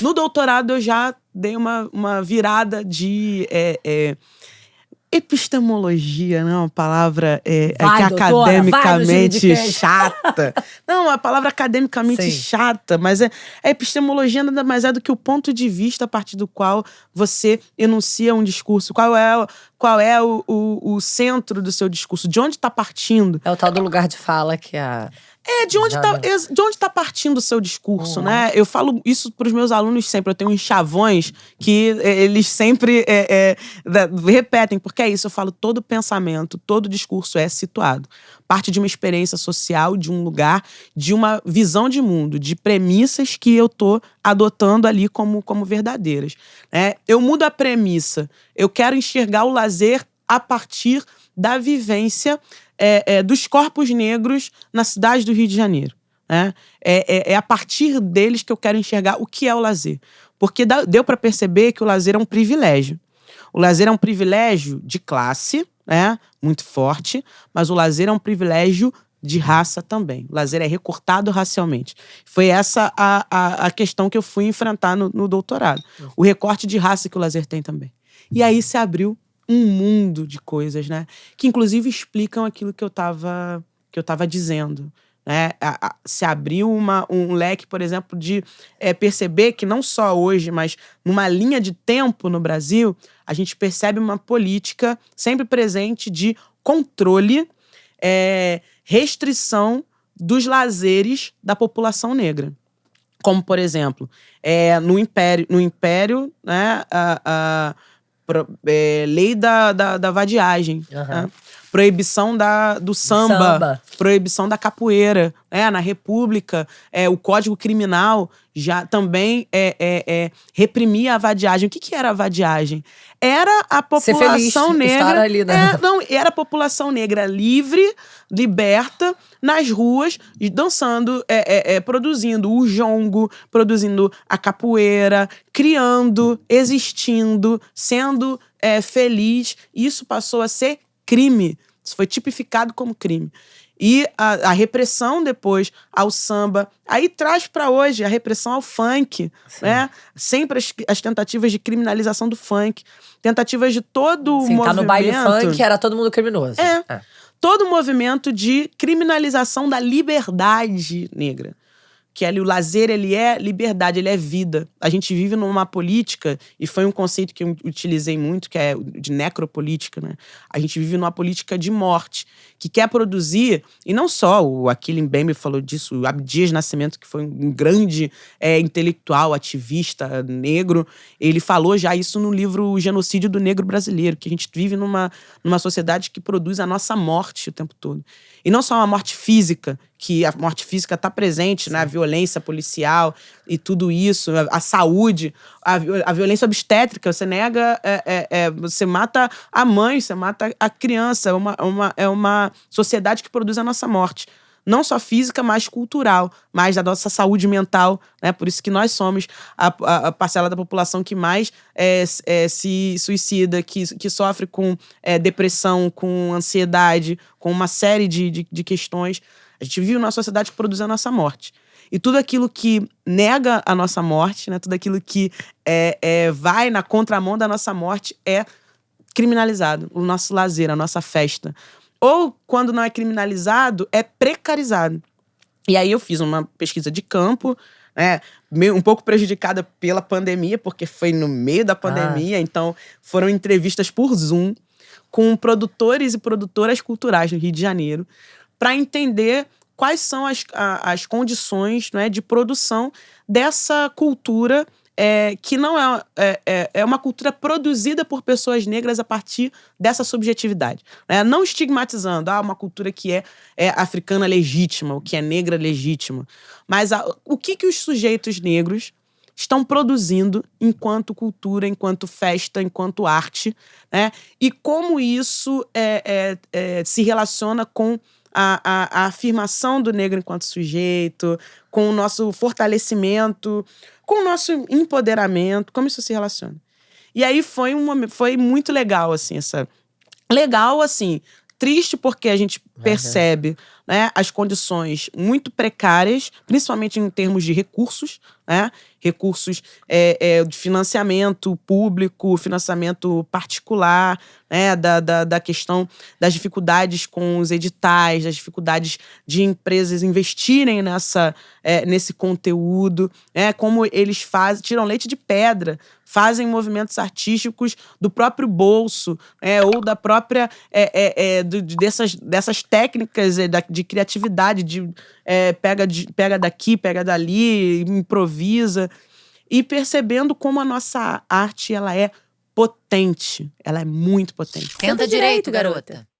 No doutorado eu já dei uma virada de epistemologia, não é uma palavra que é academicamente chata. Não, uma palavra academicamente chata, mas a epistemologia nada mais é do que o ponto de vista a partir do qual você enuncia um discurso. Qual é o centro do seu discurso? De onde está partindo? É o tal do lugar de fala que a... de onde tá partindo o seu discurso, né? Eu falo isso pros meus alunos sempre. Eu tenho uns chavões que eles sempre repetem, porque é isso. Eu falo, todo pensamento, todo discurso é situado. Parte de uma experiência social, de um lugar, de uma visão de mundo, de premissas que eu tô adotando ali como verdadeiras. Eu mudo a premissa. Eu quero enxergar o lazer a partir da vivência dos corpos negros na cidade do Rio de Janeiro. É a partir deles que eu quero enxergar o que é o lazer. Porque deu para perceber que o lazer é um privilégio. O lazer é um privilégio de classe, muito forte, mas o lazer é um privilégio de raça também. O lazer é recortado racialmente. Foi essa a questão que eu fui enfrentar no doutorado. O recorte de raça que o lazer tem também. E aí se abriu um mundo de coisas, que inclusive explicam aquilo que eu tava dizendo. Se abriu um leque, por exemplo, de perceber que não só hoje, mas numa linha de tempo no Brasil, a gente percebe uma política sempre presente de controle, restrição dos lazeres da população negra. Como, por exemplo, no Império, lei da vadiagem, proibição do samba, proibição da capoeira, na República, o Código Criminal já também reprimia a vadiagem. O que era a vadiagem? Era a população negra. Estar ali, era a população negra livre, liberta, nas ruas, dançando, produzindo o jongo, produzindo a capoeira, criando, existindo, sendo feliz. Isso passou a ser crime. Isso foi tipificado como crime. E a repressão depois ao samba. Aí traz para hoje a repressão ao funk. Sempre as tentativas de criminalização do funk. Tentativas de todo o movimento... Tá no baile funk, era todo mundo criminoso. Todo o movimento de criminalização da liberdade negra. Que o lazer, ele é liberdade, ele é vida. A gente vive numa política, e foi um conceito que eu utilizei muito, que é de necropolítica, A gente vive numa política de morte, que quer produzir, e não só, o Achille Mbembe falou disso, o Abdias Nascimento, que foi um grande intelectual, ativista negro, ele falou já isso no livro O Genocídio do Negro Brasileiro, que a gente vive numa sociedade que produz a nossa morte o tempo todo. E não só uma morte física, que a morte física está presente, a violência policial e tudo isso, a saúde, a violência obstétrica, você nega, você mata a mãe, você mata a criança, é uma sociedade que produz a nossa morte. Não só física, mas cultural, mas da nossa saúde mental, Por isso que nós somos a parcela da população que mais se suicida, que sofre com depressão, com ansiedade, com uma série de questões. A gente vive numa sociedade que produz a nossa morte. E tudo aquilo que nega a nossa morte, tudo aquilo que vai na contramão da nossa morte é criminalizado. O nosso lazer, a nossa festa. Ou, quando não é criminalizado, é precarizado. E aí eu fiz uma pesquisa de campo, um pouco prejudicada pela pandemia, porque foi no meio da pandemia, então foram entrevistas por Zoom com produtores e produtoras culturais no Rio de Janeiro, para entender quais são as condições de produção dessa cultura que não é uma cultura produzida por pessoas negras a partir dessa subjetividade. Não estigmatizando uma cultura que é africana legítima, o que é negra legítima. Mas o que os sujeitos negros estão produzindo enquanto cultura, enquanto festa, enquanto arte, e como isso se relaciona com a afirmação do negro enquanto sujeito, com o nosso fortalecimento, com o nosso empoderamento, como isso se relaciona. E aí foi muito legal, assim, triste porque a gente percebe, né, as condições muito precárias, principalmente em termos de recursos, né? Recursos de financiamento público, financiamento particular, né? Da questão das dificuldades com os editais, das dificuldades de empresas investirem nesse conteúdo, né? Como eles tiram leite de pedra, fazem movimentos artísticos do próprio bolso, ou da própria dessas técnicas de criatividade, pega daqui, pega dali, improvisa, e percebendo como a nossa arte ela é potente, ela é muito potente. Senta direito, garota.